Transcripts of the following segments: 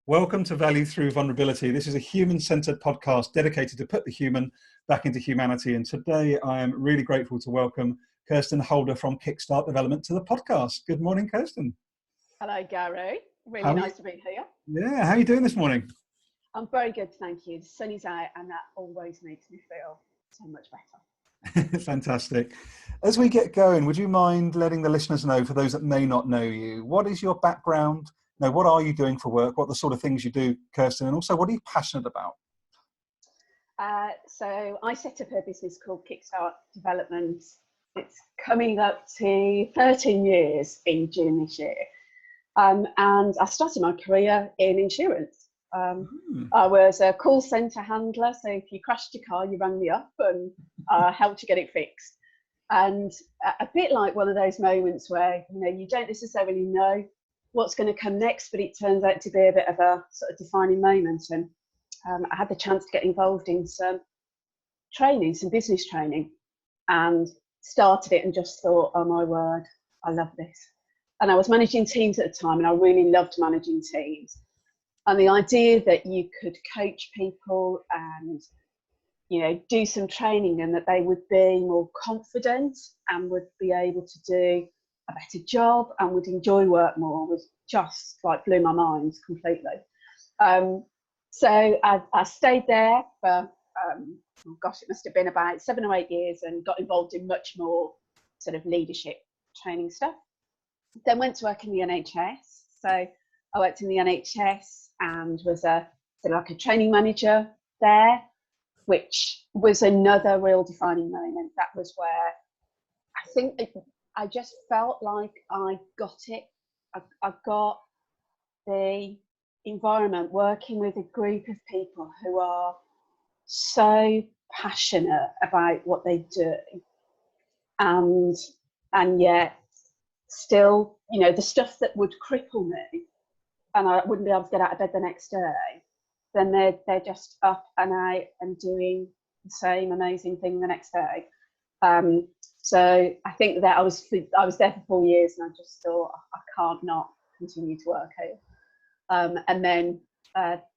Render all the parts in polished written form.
Welcome to Value Through Vulnerability. This is a human-centered podcast dedicated to put the human back into humanity. And today I am really grateful to welcome Kirsten Holder from Kickstart Development to the podcast. Good morning, Kirsten. Hello, Gary. Really nice to be here. Yeah, how are you doing this morning? I'm very good, thank you. The sun is out and that always makes me feel so much better. Fantastic. As we get going, would you mind letting the listeners know, for those that may not know you, what is your background? Now, what are you doing for work? What are the sort of things you do, Kirsten? And also, what are you passionate about? So I set up a business called Kickstart Development. It's coming up to 13 years in June this year. And I started my career in insurance. I was a call centre handler. So if you crashed your car, you rang me up and helped you get it fixed. And a bit like one of those moments where, you don't necessarily know what's going to come next, but it turns out to be a bit of a sort of defining moment. And I had the chance to get involved in some training, some business training, and started it and just thought, oh my word, I love this. And I was managing teams at the time, and I really loved managing teams. And the idea that you could coach people and, do some training and that they would be more confident and would be able to do a better job and would enjoy work more was just like blew my mind completely. So I stayed there for, it must have been about 7 or 8 years, and got involved in much more sort of leadership training stuff. Then went to work in the NHS. So I worked in the NHS and was a training manager there, which was another real defining moment. That was where I think I just felt like I got it. I got the environment working with a group of people who are so passionate about what they do, and yet still, the stuff that would cripple me and I wouldn't be able to get out of bed the next day, then they're just up and out and doing the same amazing thing the next day. So I think that I was there for 4 years, and I just thought, I can't not continue to work here. And then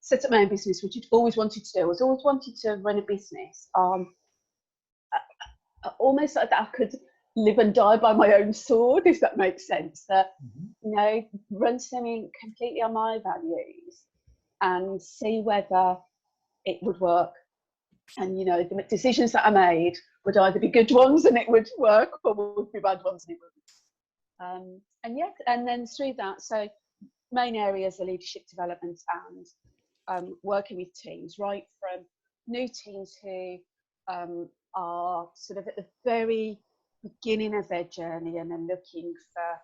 set up my own business, which I'd always wanted to do. I was always wanted to run a business, almost like that I could live and die by my own sword, if that makes sense. That run something completely on my values and see whether it would work. And the decisions that I made would either be good ones and it would work, or would be bad ones and it wouldn't. And then through that, so main areas are leadership development and working with teams, right from new teams who are sort of at the very beginning of their journey and then looking for,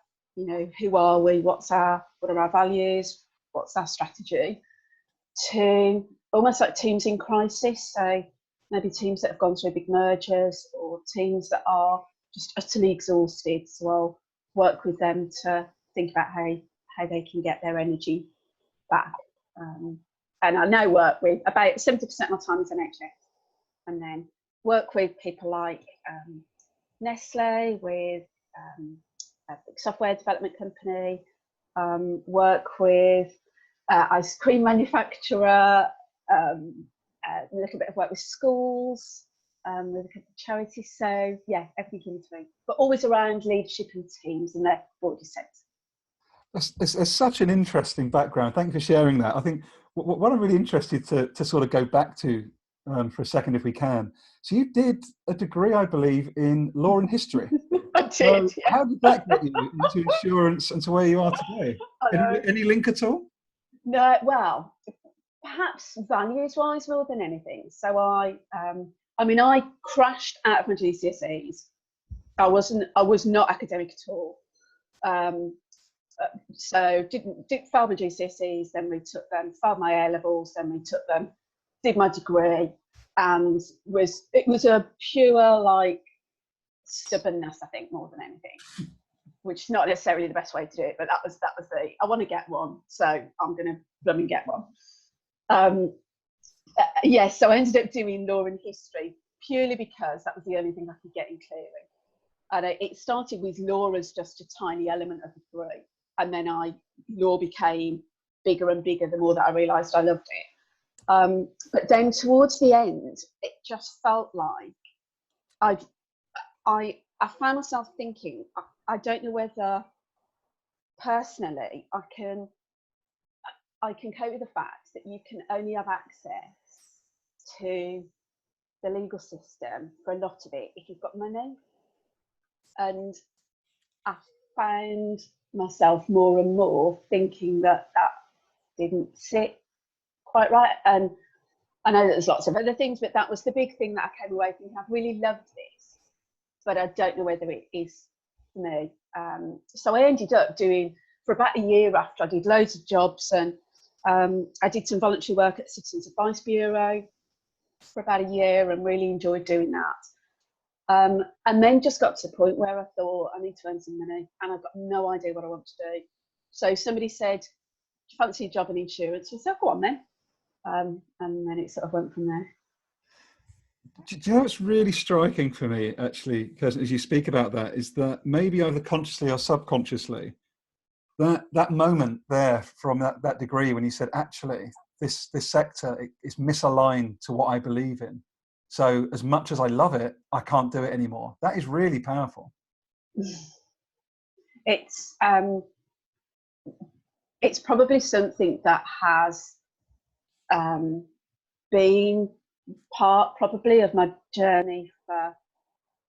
who are we, what are our values, what's our strategy, to almost like teams in crisis. So maybe teams that have gone through big mergers, or teams that are just utterly exhausted. So I'll work with them to think about how they can get their energy back. And I now work with about 70% of my time is NHS, and then work with people like Nestle, with a big software development company, work with ice cream manufacturer, a little bit of work with schools, with a couple of charities. So yeah, everything in between, but always around leadership and teams in their broader sense. It's such an interesting background. Thank you for sharing that. I think what I'm really interested to sort of go back to for a second, if we can. So you did a degree, I believe, in law and history. I did. So Yeah. how did that get you into insurance and to where you are today? Any link at all? No, well, perhaps values-wise more than anything. So I crashed out of my GCSEs. I was not academic at all. So didn't fail my GCSEs, then retook them, failed my A-levels, then retook them, did my degree, and it was a pure stubbornness, I think, more than anything, which is not necessarily the best way to do it, but that was I want to get one, so I'm going to blooming get one. So I ended up doing law and history purely because that was the only thing I could get in clearing. And it started with law as just a tiny element of the degree. And then law became bigger and bigger the more that I realised I loved it. But then towards the end, it just felt like I found myself thinking, I don't know whether personally I can cope with the fact that you can only have access to the legal system for a lot of it if you've got money. And I found myself more and more thinking that didn't sit quite right. And I know that there's lots of other things, but that was the big thing that I came away thinking, I've really loved this, but I don't know whether it is for me. So I ended up doing, for about a year after, I did loads of jobs, and I did some voluntary work at the Citizens Advice Bureau for about a year and really enjoyed doing that. And then just got to the point where I thought, I need to earn some money, and I've got no idea what I want to do. So somebody said, do you fancy a job in insurance? I said, go on then. And then it sort of went from there. Do you know what's really striking for me, actually, Kirsten, as you speak about that, is that maybe either consciously or subconsciously, that moment there from that degree when you said, actually, this sector is misaligned to what I believe in. So as much as I love it, I can't do it anymore. That is really powerful. It's probably something that has been part probably of my journey for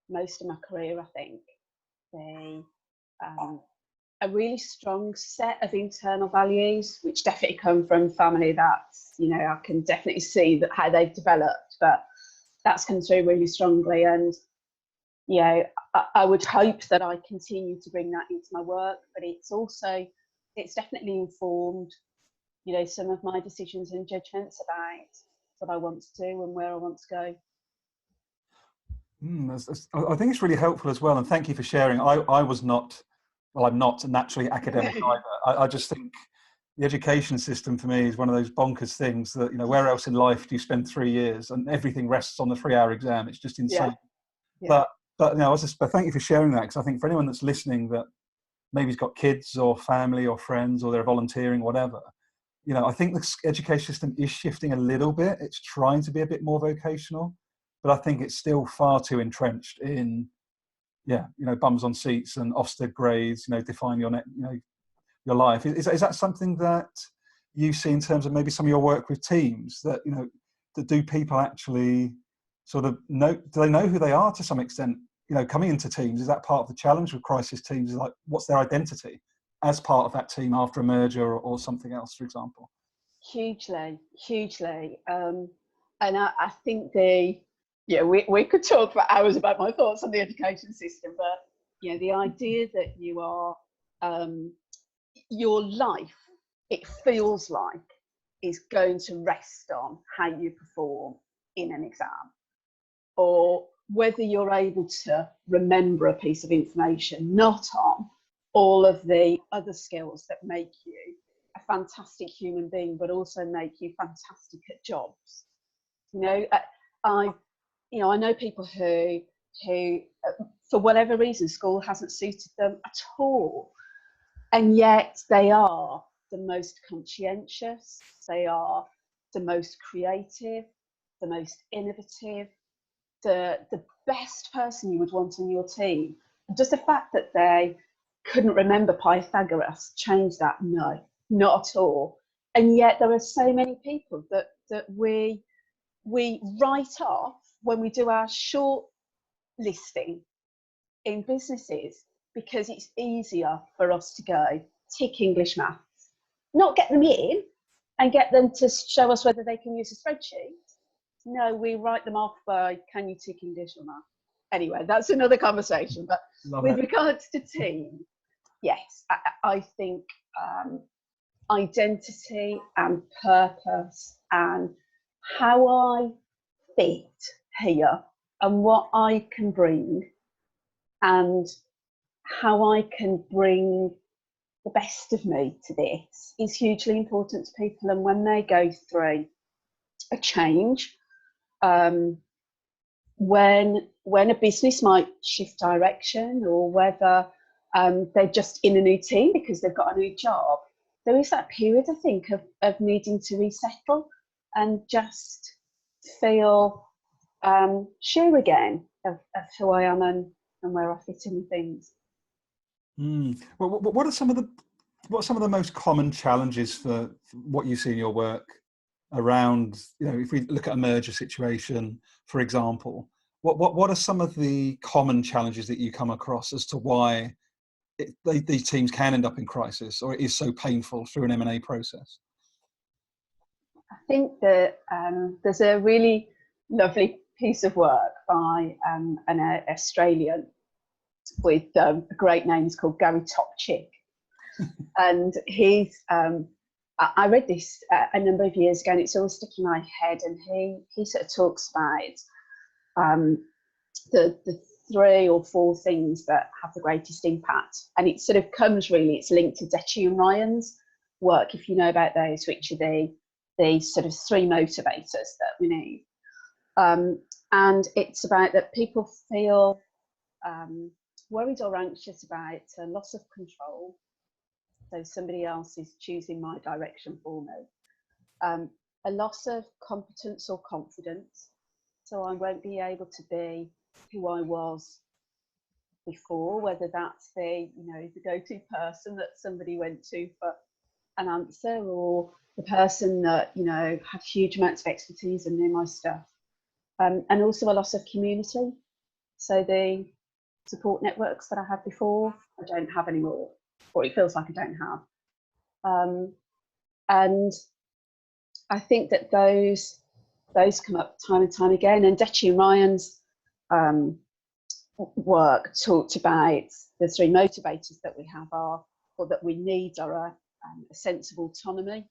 most of my career. I think a really strong set of internal values, which definitely come from family that's, you know, I can definitely see that how they've developed, but that's come through really strongly. And you know, I would hope that I continue to bring that into my work, but it's definitely informed, you know, some of my decisions and judgments about what I want to do and where I want to go. I think it's really helpful as well, and thank you for sharing. I'm not naturally academic either. I just think the education system for me is one of those bonkers things that, you know, where else in life do you spend 3 years and everything rests on the 3-hour exam? It's just insane. Yeah. But you know, but thank you for sharing that, because I think for anyone that's listening that maybe has got kids or family or friends or they're volunteering, whatever, you know, I think the education system is shifting a little bit. It's trying to be a bit more vocational, but I think it's still far too entrenched in, you know, bums on seats and Ofsted grades, you know, define your life. Is that something that you see in terms of maybe some of your work with teams, that, you know, do people actually sort of know, do they know who they are to some extent, you know, coming into teams? Is that part of the challenge with crisis teams? Is like, what's their identity as part of that team after a merger or something else, for example? Hugely. And I think we could talk for hours about my thoughts on the education system, but you know, the idea that you are your life, it feels like, is going to rest on how you perform in an exam, or whether you're able to remember a piece of information, not on all of the other skills that make you a fantastic human being, but also make you fantastic at jobs. You know, I know people who for whatever reason, school hasn't suited them at all, and yet they are the most conscientious, they are the most creative, the most innovative, the best person you would want on your team. Just the fact that they couldn't remember Pythagoras changed that? No, not at all. And yet there are so many people that we write off when we do our short listing in businesses, because it's easier for us to go tick English maths, not get them in and get them to show us whether they can use a spreadsheet. No, we write them off by, can you tick English or not? Anyway, that's another conversation. But with regards to team, yes, I think identity and purpose and how I fit here and what I can bring and how I can bring the best of me to this is hugely important to people. And when they go through a change, when a business might shift direction, or whether they're just in a new team because they've got a new job, there is that period, I think, of needing to resettle and just feel sure again of who I am and where I fit in with things. Well, what are some of the most common challenges for what you see in your work around, if we look at a merger situation, for example, what are some of the common challenges that you come across as to why these teams can end up in crisis, or it is so painful through an M&A process? I think that there's a really lovely piece of work by an Australian with great names called Gary Topchick. And he's, I read this a number of years ago, and it's always sticking in my head. And he sort of talks about the 3 or 4 things that have the greatest impact. And it sort of it's linked to Dechi and Ryan's work, if you know about those, which are the sort of 3 motivators that we need. And it's about that people feel worried or anxious about a loss of control. So somebody else is choosing my direction for me. A loss of competence or confidence. So I won't be able to be who I was before, whether that's the go-to person that somebody went to for an answer, or the person that, had huge amounts of expertise and knew my stuff. And also a loss of community. So the support networks that I had before, I don't have anymore, or it feels like I don't have. And I think that those come up time and time again. And Dechi and Ryan's work talked about the 3 motivators that we have that we need are a sense of autonomy,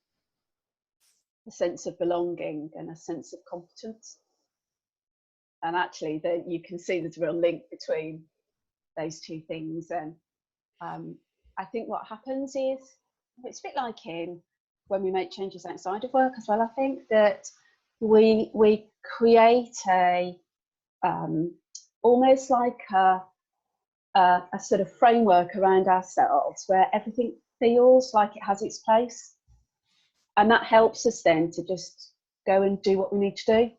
a sense of belonging, and a sense of competence. And actually, you can see there's a real link between those 2 things. And I think what happens is, it's a bit like when we make changes outside of work as well. I think that we create almost like a sort of framework around ourselves where everything feels like it has its place. And that helps us then to just go and do what we need to do.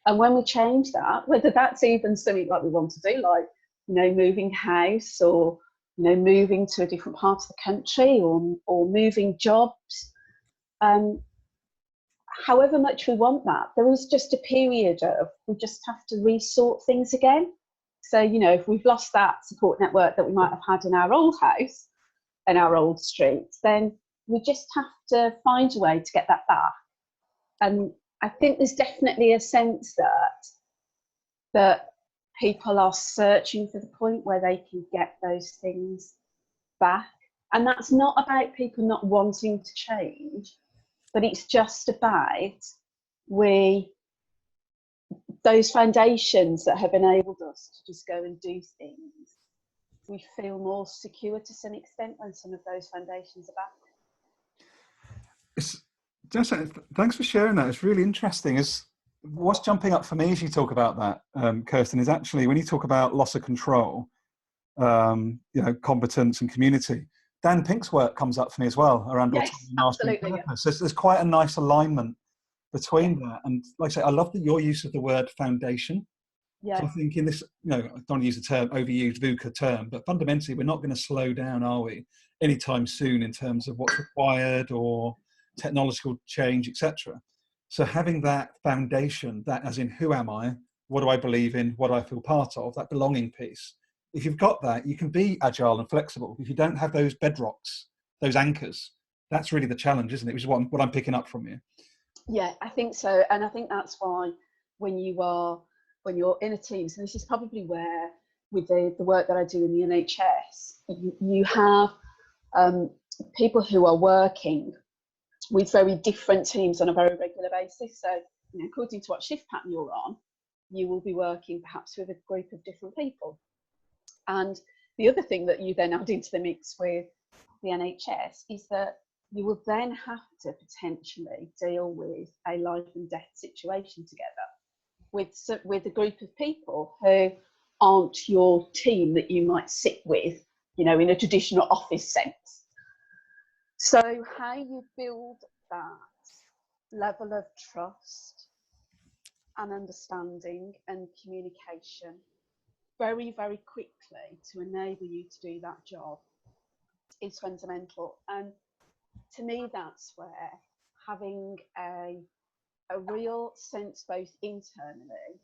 And when we change that, whether that's even something like we want to do, like, moving house, or, moving to a different part of the country, or moving jobs, however much we want that, there is just a period of, we just have to resort things again. So, if we've lost that support network that we might have had in our old house and our old streets, then we just have to find a way to get that back. And I think there's definitely a sense that people are searching for the point where they can get those things back. And that's not about people not wanting to change, but it's just about those foundations that have enabled us to just go and do things. We feel more secure to some extent when some of those foundations are back. Thanks for sharing that. It's really interesting. What's jumping up for me as you talk about that, Kirsten, is actually when you talk about loss of control, competence and community. Dan Pink's work comes up for me as well around yes, absolutely. purpose. There's quite a nice alignment between that. And like I say, I love your use of the word foundation. Yeah. So I think in this, I don't want to use the term overused VUCA term, but fundamentally we're not going to slow down, are we, anytime soon in terms of what's required or technological change, etc. So having that foundation, that as in who am I, what do I believe in, what do I feel part of, that belonging piece. If you've got that, you can be agile and flexible. If you don't have those bedrocks, those anchors, that's really the challenge, isn't it? Which is what I'm picking up from you. Yeah, I think so. And I think that's why when you're in a team, so this is probably where, with the work that I do in the NHS, you have people who are working with very different teams on a very regular basis. So, according to what shift pattern you're on, you will be working perhaps with a group of different people. And the other thing that you then add into the mix with the NHS is that you will then have to potentially deal with a life and death situation together with a group of people who aren't your team that you might sit with, in a traditional office sense. So how you build that level of trust and understanding and communication very, very quickly to enable you to do that job is fundamental. And to me, that's where having a real sense both internally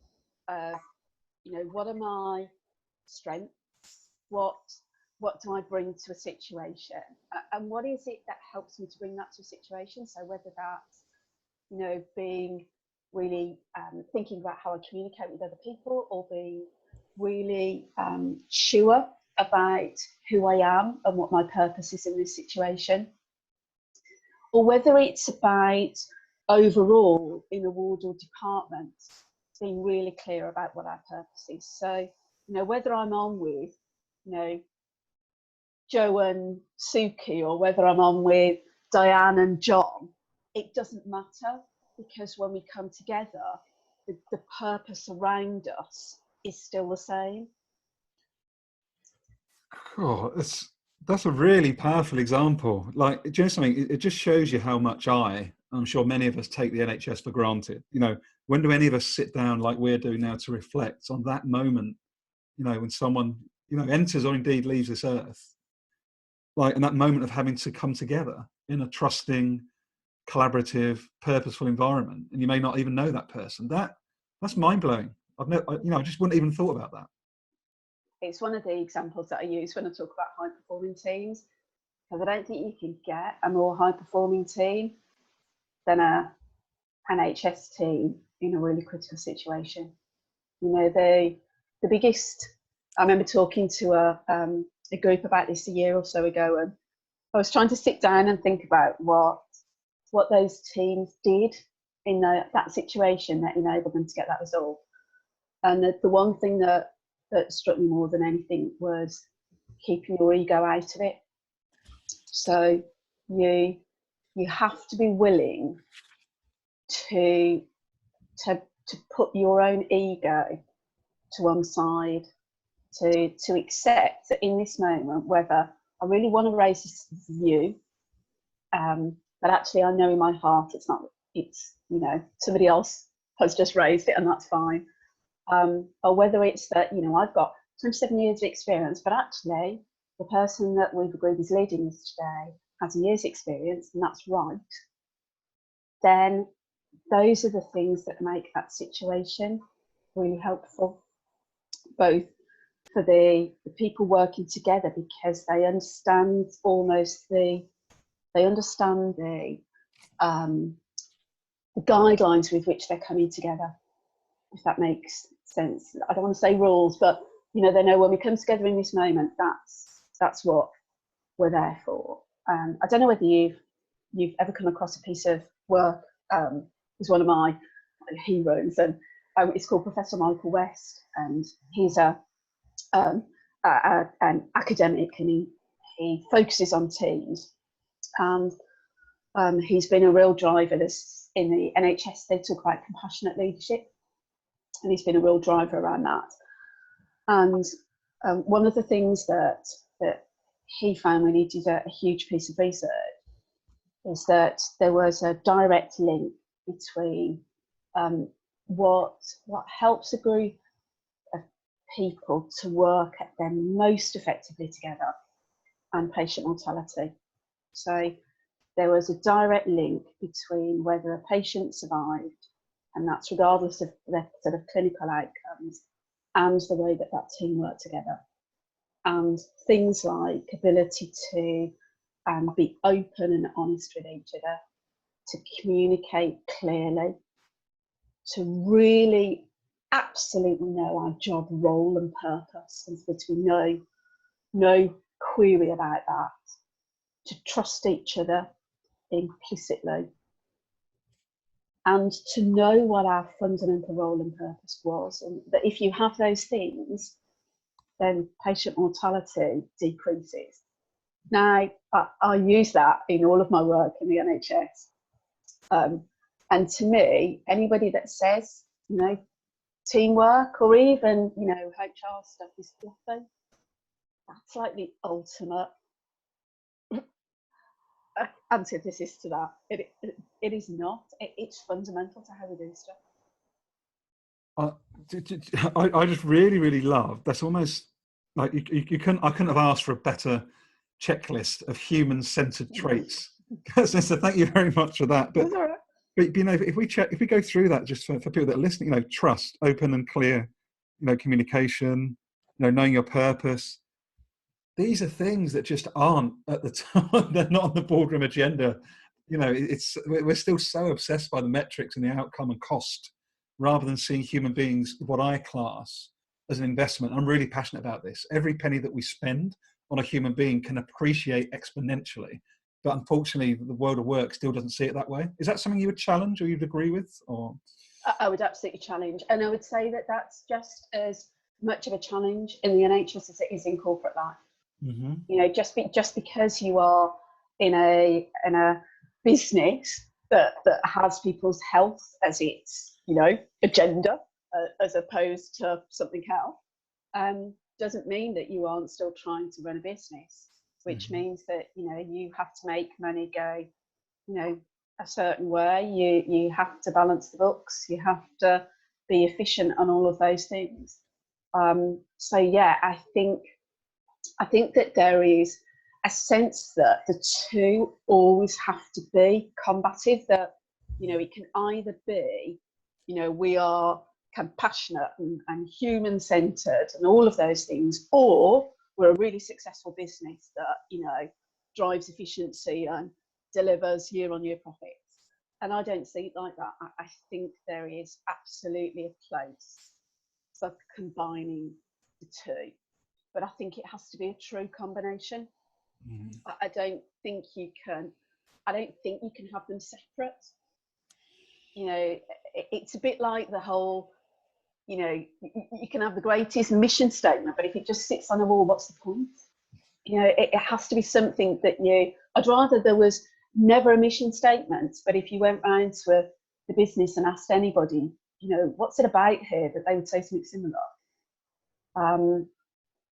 of, you know, what are my strengths, what do I bring to a situation, and what is it that helps me to bring that to a situation. So whether that's, you know, being really thinking about how I communicate with other people, or being really sure about who I am and what my purpose is in this situation, or whether it's about overall in a ward or department being really clear about what our purpose is. So, you know, whether I'm on with, you know, Joe and Suki, or whether I'm on with Diane and John, it doesn't matter, because when we come together, the purpose around us is still the same. Oh, that's a really powerful example. Like, do you know something? It just shows you how much I'm sure many of us take the NHS for granted. You know, when do any of us sit down like we're doing now to reflect on that moment, you know, when someone, you know, enters or indeed leaves this earth, like, and that moment of having to come together in a trusting, collaborative, purposeful environment, and you may not even know that person. That's mind-blowing. I just wouldn't even thought about that. It's one of the examples that I use when I talk about high performing teams, because I don't think you can get a more high performing team than a NHS team in a really critical situation. You know, the biggest, I remember talking to a group about this a year or so ago, and I was trying to sit down and think about what those teams did in that situation that enabled them to get that result. And the one thing that struck me more than anything was keeping your ego out of it. So you have to be willing to put your own ego to one side, to accept that in this moment, whether I really want to raise this with you, but actually I know in my heart it's you know, somebody else has just raised it and that's fine, or whether it's that, you know, I've got 27 years of experience, but actually the person that we've agreed is leading this today has a year's experience, and that's right, then those are the things that make that situation really helpful, both for the people working together, because they understand the guidelines with which they're coming together, if that makes sense. I don't want to say rules, but you know, they know when we come together in this moment, that's what we're there for. I don't know whether you've ever come across a piece of work. He's one of my heroes, and it's called Professor Michael West, and he's an academic, and he focuses on teams, and he's been a real driver. In the NHS, they talk about compassionate leadership, and he's been a real driver around that. And one of the things that he found when he did a huge piece of research is that there was a direct link between what helps a group of people to work at them most effectively together and patient mortality. So there was a direct link between whether a patient survived, and that's regardless of their sort of clinical outcomes, and the way that team worked together. And things like ability to be open and honest with each other, to communicate clearly, to really absolutely know our job role and purpose, and so to be no query about that, to trust each other implicitly, and to know what our fundamental role and purpose was, and that if you have those things, then patient mortality decreases. Now, I use that in all of my work in the NHS. And to me, anybody that says, you know, teamwork or even, you know, HR stuff is fluffy, that's like the ultimate antithesis to that. It is not. It's fundamental to how we do stuff. I just really love, that's almost like you couldn't, I couldn't have asked for a better checklist of human-centered traits. So thank you very much for that. But, All right. but you know, if we go through that, just for people that are listening, you know, trust, open and clear, you know, communication, you know, knowing your purpose. These are things that just aren't at the top. They're not on the boardroom agenda. You know, we're still so obsessed by the metrics and the outcome and cost, rather than seeing human beings, what I class as an investment. I'm really passionate about this. Every penny that we spend on a human being can appreciate exponentially. But unfortunately, the world of work still doesn't see it that way. Is that something you would challenge or you'd agree with? Or I would absolutely challenge. And I would say that that's just as much of a challenge in the NHS as it is in corporate life. mm-hmm. You know, just because you are in a business that has people's health as its, you know, agenda, as opposed to something else, doesn't mean that you aren't still trying to run a business, which mm-hmm. means that, you know, you have to make money go, you know, a certain way. You have to balance the books. You have to be efficient on all of those things. So yeah, I think that there is a sense that the two always have to be combative, that, you know, it can either be, you know, we are compassionate and human-centered and all of those things, or we're a really successful business that, you know, drives efficiency and delivers year-on-year profits. And I don't see it like that. I think there is absolutely a place for combining the two. But I think it has to be a true combination. Mm-hmm. I don't think you can have them separate. You know, it's a bit like the whole, you know, you can have the greatest mission statement, but if it just sits on a wall, what's the point? You know, it has to be something that I'd rather there was never a mission statement, but if you went round to the business and asked anybody, you know, what's it about here, that they would say something similar.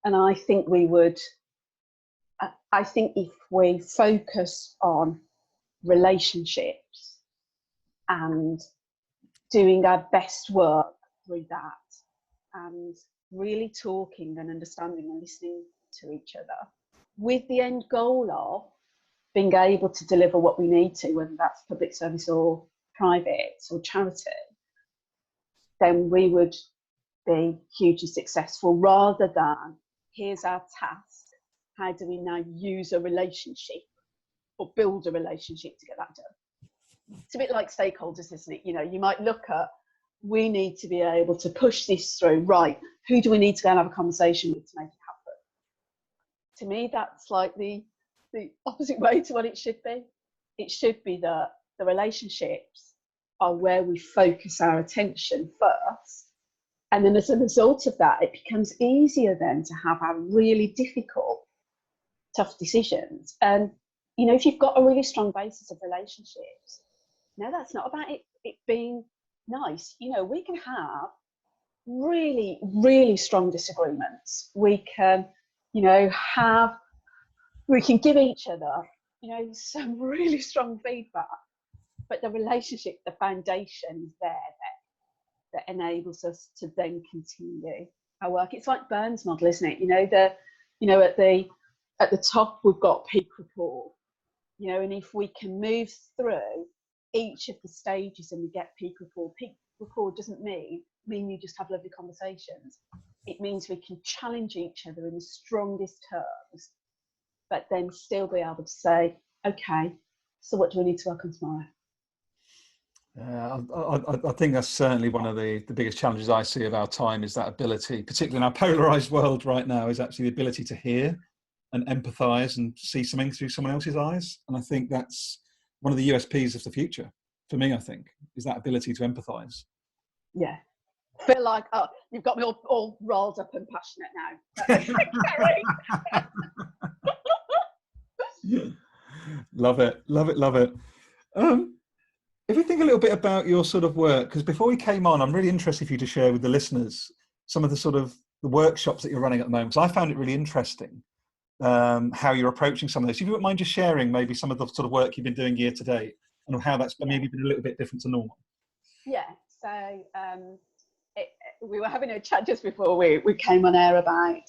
And I think if we focus on relationships and doing our best work through that, and really talking and understanding and listening to each other, with the end goal of being able to deliver what we need to, whether that's public service or private or charity, then we would be hugely successful, rather than here's our task, how do we now use a relationship or build a relationship to get that done? It's a bit like stakeholders, isn't it? You know, you might look at, we need to be able to push this through, right, who do we need to go and have a conversation with to make it happen? To me, that's like the opposite way to what it should be. It should be that the relationships are where we focus our attention first. And then as a result of that, it becomes easier then to have our really difficult, tough decisions. And, you know, if you've got a really strong basis of relationships, no, that's not about it being nice. You know, we can have really, really strong disagreements. We can, you know, we can give each other, you know, some really strong feedback, but the relationship, the foundation is there that enables us to then continue our work. It's like Burns' model, isn't it? You know, at the top we've got peak rapport, you know, and if we can move through each of the stages and we get peak rapport doesn't mean you just have lovely conversations. It means we can challenge each other in the strongest terms, but then still be able to say, okay, so what do we need to work on tomorrow? I think that's certainly one of the biggest challenges I see of our time, is that ability, particularly in our polarized world right now, is actually the ability to hear and empathize and see something through someone else's eyes. And I think that's one of the USPs of the future for me, I think, is that ability to empathize. Yeah. I feel like, oh, you've got me all rolled up and passionate now. Love it. If we think a little bit about your sort of work, because before we came on, I'm really interested for you to share with the listeners some of the sort of the workshops that you're running at the moment, because I found it really interesting. how you're approaching some of those. If you wouldn't mind just sharing maybe some of the sort of work you've been doing year to date and how that's maybe been a little bit different to normal. Yeah, so we were having a chat just before we came on air about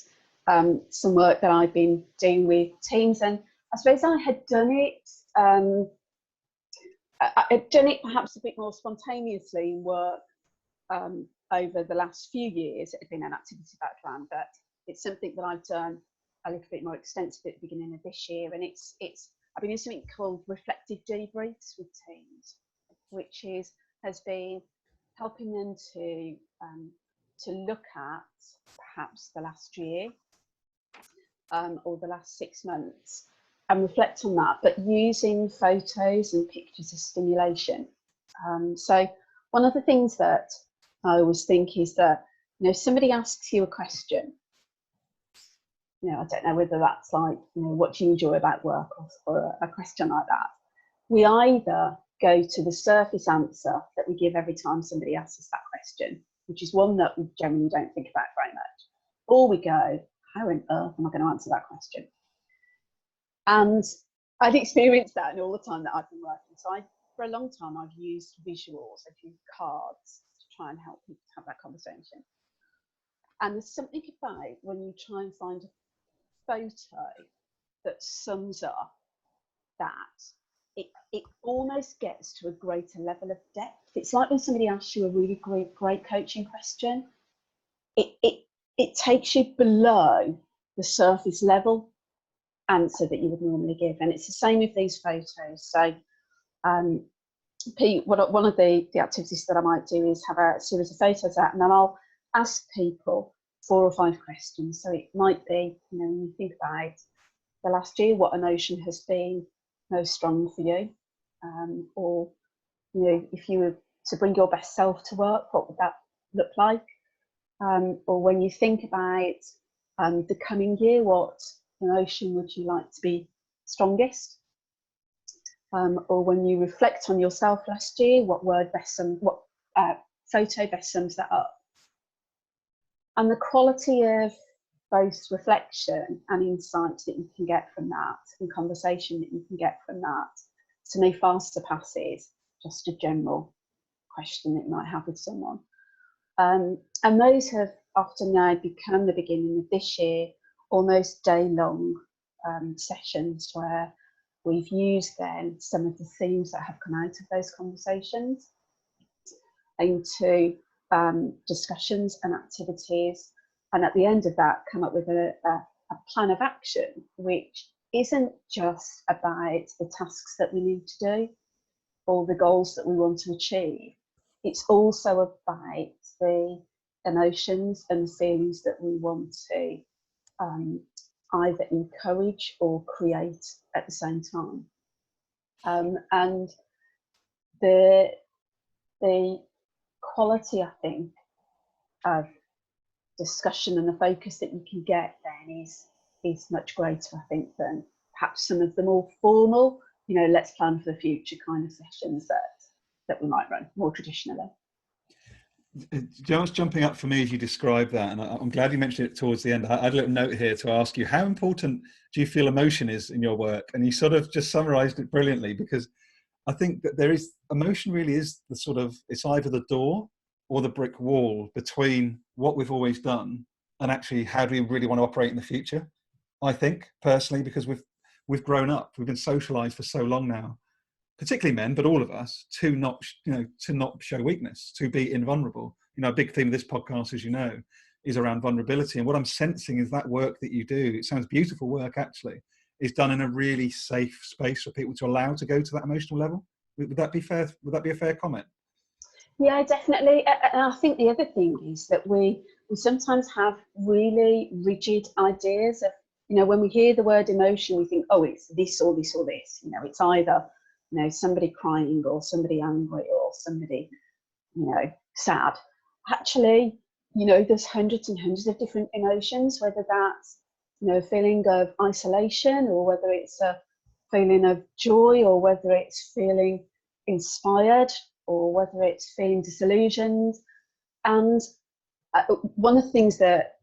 some work that I've been doing with teams, and I suppose I had done it. I'd done it perhaps a bit more spontaneously in work over the last few years. It had been an activity background, but it's something that I've done a little bit more extensive at the beginning of this year, and I've been doing something called reflective debriefs with teams, which has been helping them to look at perhaps the last year or the last 6 months and reflect on that, but using photos and pictures as stimulation. So one of the things that I always think is that, somebody asks you a question, I don't know whether that's like, what do you enjoy about work, or a question like that. We either go to the surface answer that we give every time somebody asks us that question, which is one that we generally don't think about very much, or we go, how on earth am I going to answer that question? And I've experienced that in all the time that I've been working. So for a long time, I've used visuals, I've used cards to try and help people have that conversation. And there's something about when you try and find a photo that sums up that, it almost gets to a greater level of depth. It's like when somebody asks you a really great coaching question, it takes you below the surface level answer that you would normally give. And it's the same with these photos. So Pete, one of the activities that I might do is have a series of photos out, and then I'll ask people 4 or 5 questions. So it might be, when you think about the last year, what emotion has been most strong for you? Or, if you were to bring your best self to work, what would that look like? Or when you think about the coming year, what emotion would you like to be strongest? Or when you reflect on yourself last year, what photo best sums that up? And the quality of both reflection and insight that you can get from that, and conversation that you can get from that, to me far surpasses just a general question that you might have with someone. And those have often now become the beginning of this year, almost day-long sessions where we've used then some of the themes that have come out of those conversations into discussions and activities, and at the end of that come up with a plan of action, which isn't just about the tasks that we need to do or the goals that we want to achieve. It's also about the emotions and feelings that we want to either encourage or create at the same time. And the quality, I think, of discussion and the focus that you can get then is much greater, I think, than perhaps some of the more formal, let's plan for the future kind of sessions that we might run more traditionally. Just jumping up for me as you describe that, and I'm glad you mentioned it towards the end. I had a little note here to ask you, how important do you feel emotion is in your work? And you sort of just summarized it brilliantly, because I think that emotion really is it's either the door or the brick wall between what we've always done and actually how do we really want to operate in the future. I think personally, because we've grown up, we've been socialized for so long now, particularly men, but all of us, to not show weakness, to be invulnerable. A big theme of this podcast, as you know, is around vulnerability. And what I'm sensing is that work that you do, it sounds beautiful work actually, is done in a really safe space for people to allow to go to that emotional level. Would that be fair? Would that be a fair comment? Yeah, definitely. And I think the other thing is that we sometimes have really rigid ideas of, when we hear the word emotion, we think, oh, it's this or this or this. It's either, somebody crying or somebody angry or somebody, sad. Actually, there's hundreds and hundreds of different emotions, whether that's, a feeling of isolation, or whether it's a feeling of joy, or whether it's feeling inspired, or whether it's feeling disillusioned. And one of the things that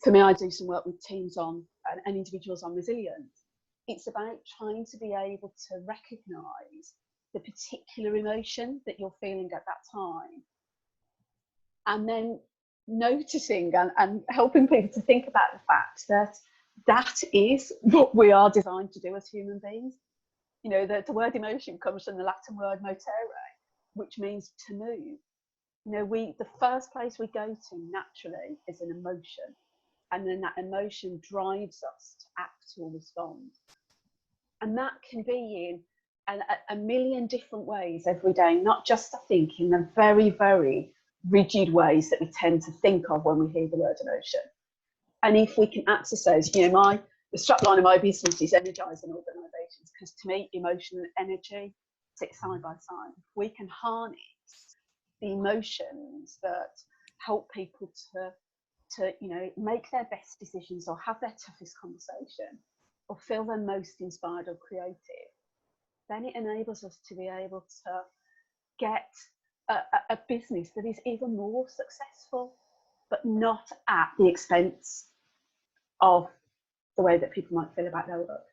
For me, I do some work with teams on and individuals on resilience. It's about trying to be able to recognise the particular emotion that you're feeling at that time, and then noticing and helping people to think about the fact that that is what we are designed to do as human beings. You know, the word emotion comes from the Latin word motere, which means to move. You know, the first place we go to naturally is an emotion, and then that emotion drives us to act or respond. And that can be in a million different ways every day, not just, I think, in the very, very rigid ways that we tend to think of when we hear the word emotion. And if we can access those, you know, the strapline of my business is energising organisations, because to me, emotion and energy sit side by side. If we can harness the emotions that help people to you know, make their best decisions or have their toughest conversation or feel their most inspired or creative, then it enables us to be able to get a business that is even more successful, but not at the expense of the way that people might feel about their work.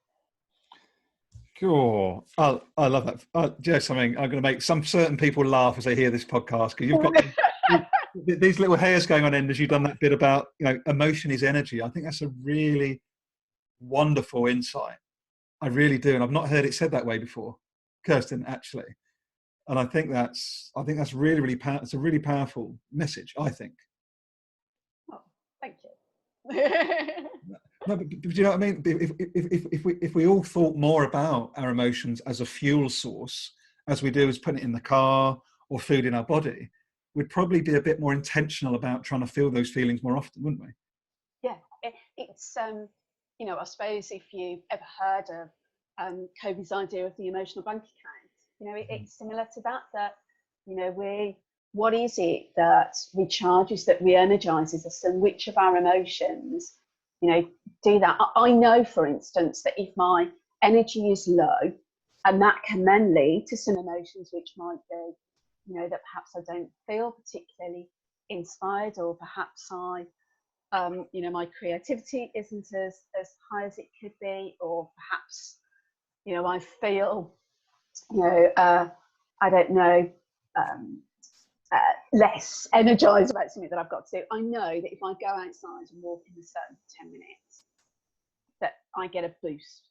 Cool. I love that. Just something I'm going to make some certain people laugh as they hear this podcast, because you've got these little hairs going on end as you've done that bit about, you know, emotion is energy. I think that's a really wonderful insight. I really do, and I've not heard it said that way before, Kirsten, actually. And I think that's really, really it's a really powerful message, I think. Oh, thank you. No, but do you know what I mean? If we all thought more about our emotions as a fuel source, as we do as putting it in the car or food in our body, we'd probably be a bit more intentional about trying to feel those feelings more often, wouldn't we? Yeah, it's you know, I suppose if you've ever heard of Kobe's idea of the emotional bank account, you know, it's similar to that, you know, what is it that recharges, that re-energizes us, and which of our emotions, you know, do that. I know, for instance, that if my energy is low, and that can then lead to some emotions which might be, you know, that perhaps I don't feel particularly inspired, or perhaps you know, my creativity isn't as high as it could be, or perhaps, you know, I feel, you know, I don't know, less energized about something that I've got to do. I know that if I go outside and walk in the sun for 10 minutes, that I get a boost.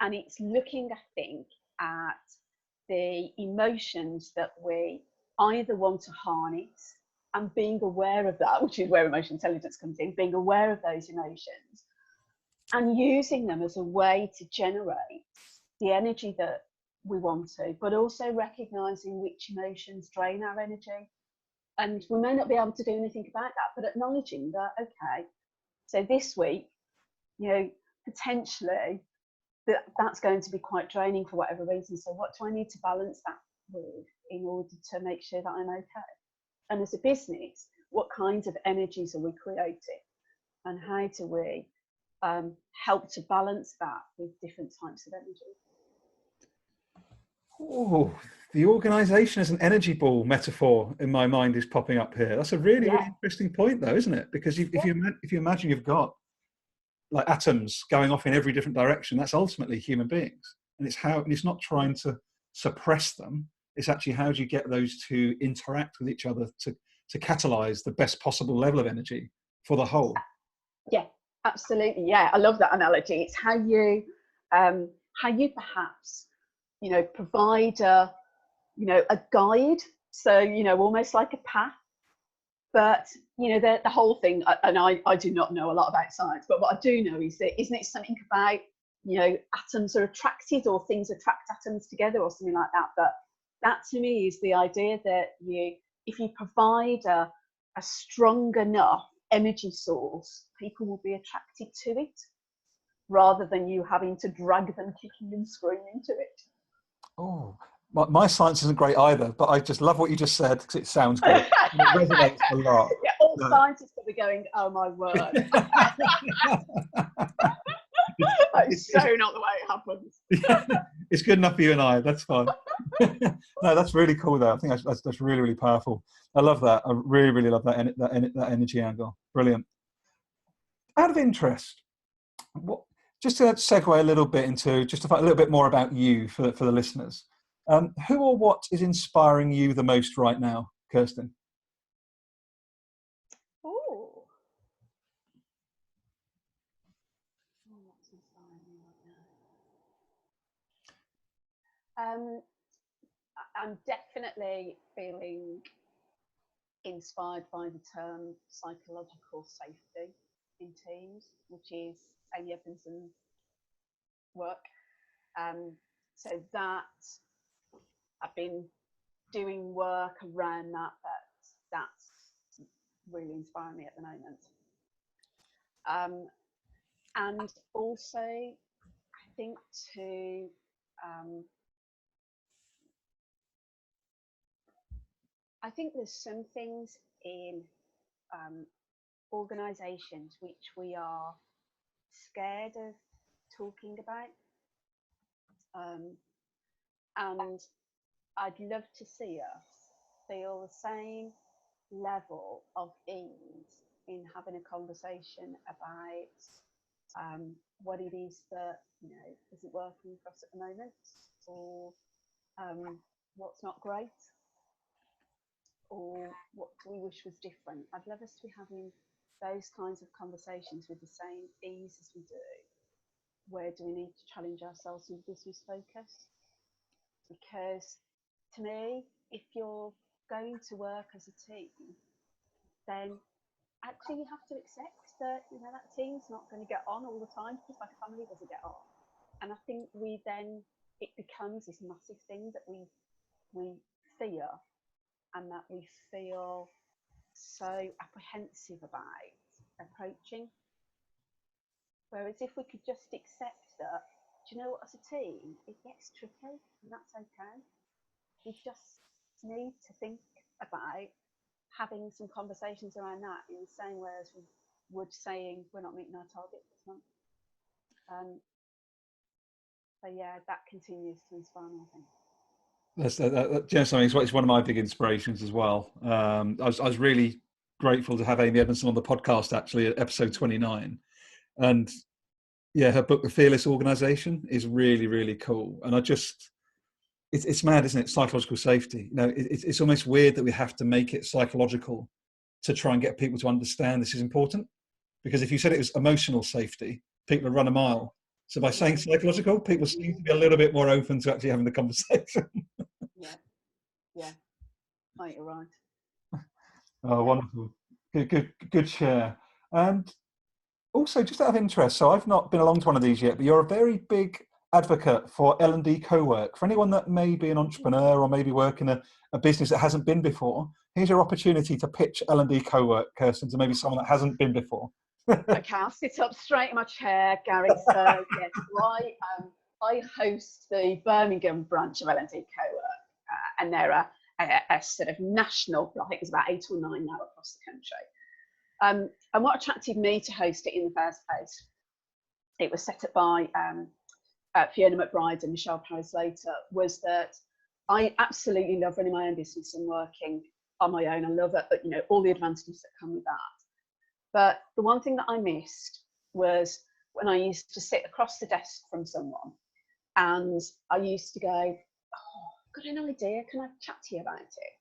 And it's looking, I think, at the emotions that we either want to harness, and being aware of that, which is where emotional intelligence comes in, being aware of those emotions and using them as a way to generate the energy that we want to, but also recognizing which emotions drain our energy. And we may not be able to do anything about that, but acknowledging that, okay, so this week, you know, potentially that's going to be quite draining for whatever reason. So what do I need to balance that with in order to make sure that I'm okay? And as a business, what kinds of energies are we creating, and how do we help to balance that with different types of energy? Oh, the organisation as an energy ball metaphor in my mind is popping up here. That's a really, really interesting point, though, isn't it? Because if you imagine you've got like atoms going off in every different direction, that's ultimately human beings, and it's not trying to suppress them. It's actually, how do you get those to interact with each other to catalyze the best possible level of energy for the whole? Yeah, absolutely. Yeah, I love that analogy. It's how you perhaps, you know, provide a guide. So, you know, almost like a path. But, you know, the whole thing, and I do not know a lot about science, but what I do know is that, isn't it something about, you know, atoms are attracted, or things attract atoms together, or something like that. But that to me is the idea that if you provide a strong enough energy source, people will be attracted to it, rather than you having to drag them kicking and screaming to it. Oh, my science isn't great either, but I just love what you just said, because it sounds good. And it resonates a lot. Yeah, all scientists will be going, oh my word. That's so not the way it happens. It's good enough for you and I, that's fine. No, that's really cool though. I think that's really, really powerful. I love that. I really, really love that energy angle. Brilliant. out of interest, what, just to segue a little bit into just to find a little bit more about you for the listeners, who or what is inspiring you the most right now, Kirsten? Oh, what's inspiring me right now? I'm definitely feeling inspired by the term psychological safety in teams, which is Amy Edmondson's work. So that I've been doing work around that's really inspiring me at the moment. And also, I think too, I think there's some things in organisations which we are scared of talking about, and I'd love to see us feel the same level of ease in having a conversation about what it is that isn't working for us at the moment, or what's not great, or what we wish was different. I'd love us to be having those kinds of conversations with the same ease as we do. Where do we need to challenge ourselves in business focus? Because to me, if you're going to work as a team, then actually you have to accept that that team's not going to get on all the time, just like a family doesn't get on. And I think it becomes this massive thing that we fear, and that we feel so apprehensive about approaching. Whereas if we could just accept that, do you know what, as a team, it gets tricky, and that's okay. We just need to think about having some conversations around that in the same way as we would saying we're not meeting our target this month. So yeah, that continues to inspire me, I think. It's one of my big inspirations as well. I was really grateful to have Amy Edmondson on the podcast, actually, at episode 29. And yeah, her book, The Fearless Organization, is really, really cool. And it's mad, isn't it? Psychological safety. It's almost weird that we have to make it psychological to try and get people to understand this is important. Because if you said it was emotional safety, people would run a mile. So by saying psychological, people seem to be a little bit more open to actually having the conversation. Yeah. Oh, you're right. Oh, wonderful. Good share. And also, just out of interest, so I've not been along to one of these yet, but you're a very big advocate for L&D co-work. For anyone that may be an entrepreneur or maybe work in a business that hasn't been before, here's your opportunity to pitch L&D co-work, Kirsten, to maybe someone that hasn't been before. Okay, I'll sit up straight in my chair, Gary. So yes, I host the Birmingham branch of L&D co-work, and they're a sort of national, I think there's about 8 or 9 now across the country. And what attracted me to host it in the first place, it was set up by Fiona McBride and Michelle Paris-Slater, was that I absolutely love running my own business and working on my own. I love it, but all the advantages that come with that. But the one thing that I missed was when I used to sit across the desk from someone, and I used to go, "Oh, I've got an idea, can I chat to you about it?"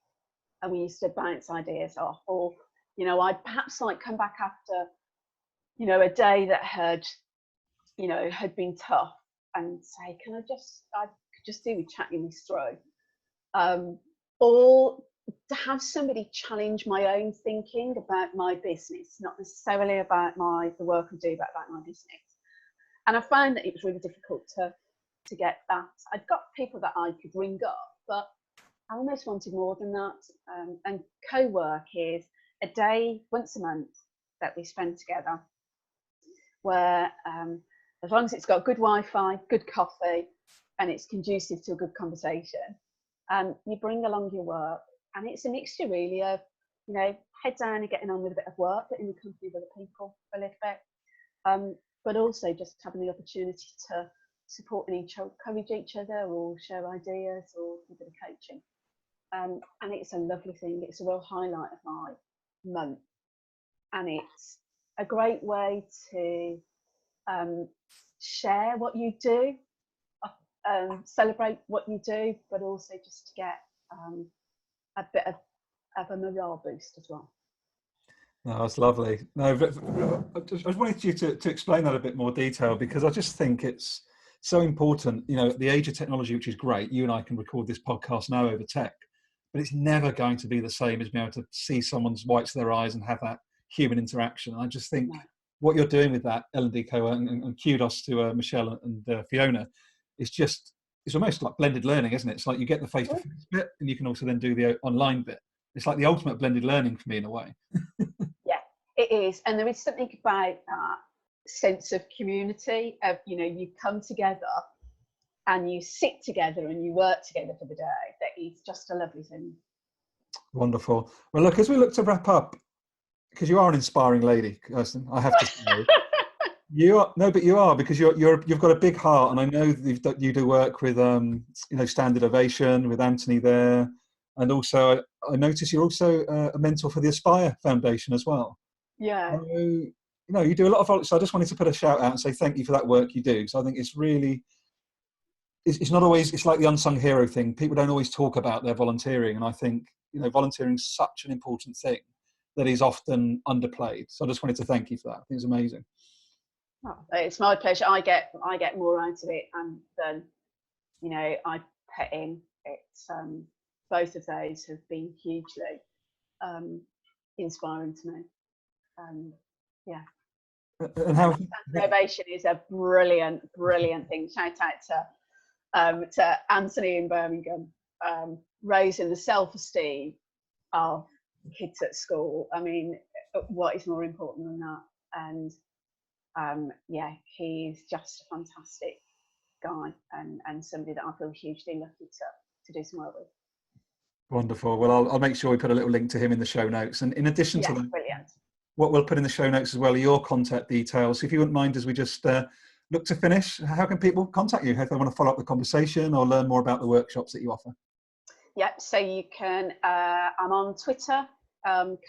And we used to bounce ideas off, or I'd perhaps come back after a day that had been tough, and say, I could just do with chatting this through, or to have somebody challenge my own thinking about my business, not necessarily about the work I do, but about my business. And I found that it was really difficult to get that. I'd got people that I could ring up, but I almost wanted more than that. And co-work is a day once a month that we spend together, where as long as it's got good Wi-Fi, good coffee, and it's conducive to a good conversation, you bring along your work, and it's a mixture really of head down and getting on with a bit of work, but in the company of other people for a little bit, but also just having the opportunity to support and encourage each other, or share ideas, or do a bit of coaching. And it's a lovely thing. It's a real highlight of my month, and it's a great way to share what you do, celebrate what you do, but also just to get a bit of a morale boost as well. No, that's lovely. No, but I just wanted you to explain that a bit more detail, because I just think it's so important. You know, at the age of technology, which is great, you and I can record this podcast now over tech, but it's never going to be the same as being able to see someone's whites of their eyes and have that human interaction. And I just think what you're doing with that, L&D Co, and kudos to Michelle and Fiona, it's almost like blended learning, isn't it? It's like you get the face-to-face bit, and you can also then do the online bit. It's like the ultimate blended learning for me, in a way. Yeah, it is. And there is something about that sense of community, of, you know, you come together and you sit together and you work together for the day. That is just a lovely thing. Wonderful. Well, look, as we look to wrap up, because you are an inspiring lady, Kirsten, I have to say. You are, no, but you are, because you've got a big heart, and I know that you do work with you know, Standard Ovation, with Anthony there, and also I notice you're also a mentor for the Aspire Foundation as well. Yeah. So, you know, you do a lot of. So I just wanted to put a shout out and say thank you for that work you do. So I think it's really, it's not always, it's like the unsung hero thing. People don't always talk about their volunteering, and I think, you know, volunteering is such an important thing that is often underplayed. So I just wanted to thank you for that. I think it's amazing. Oh, it's my pleasure. I get more out of it than, you know, I put in. It's both of those have been hugely inspiring to me. Yeah. And how innovation is a brilliant thing. Shout out to Anthony in Birmingham, raising the self-esteem of kids at school. I mean, what is more important than that? And yeah, he's just a fantastic guy, and somebody that I feel hugely lucky to do some work with. Wonderful. Well, I'll make sure we put a little link to him in the show notes. And in addition to that, brilliant. What we'll put in the show notes as well are your contact details. So if you wouldn't mind, as we just look to finish, how can people contact you if they want to follow up the conversation or learn more about the workshops that you offer? Yep, so you can, I'm on Twitter,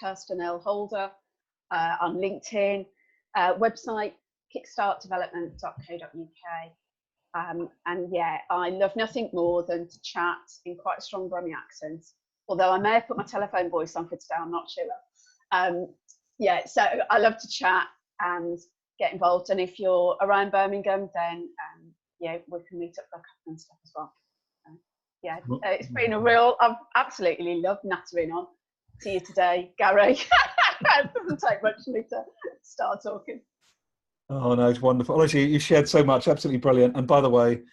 Kirsten Holder, on LinkedIn, website, kickstartdevelopment.co.uk. And yeah, I love nothing more than to chat in quite a strong Brummie accent, although I may have put my telephone voice on for today, I'm not sure. Yeah, so I love to chat and get involved. And if you're around Birmingham, then yeah, we can meet up for a coffee and stuff as well. Yeah, it's been a real, I've absolutely loved nattering on to you today, Gary. It doesn't take much for me to start talking. Oh no, it's wonderful. Honestly, you shared so much, absolutely brilliant. And by the way,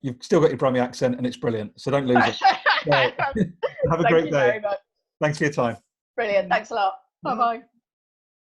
you've still got your Brummie accent and it's brilliant, so don't lose it. So, have a great day. Very much. Thanks for your time. Brilliant, thanks a lot. Bye-bye.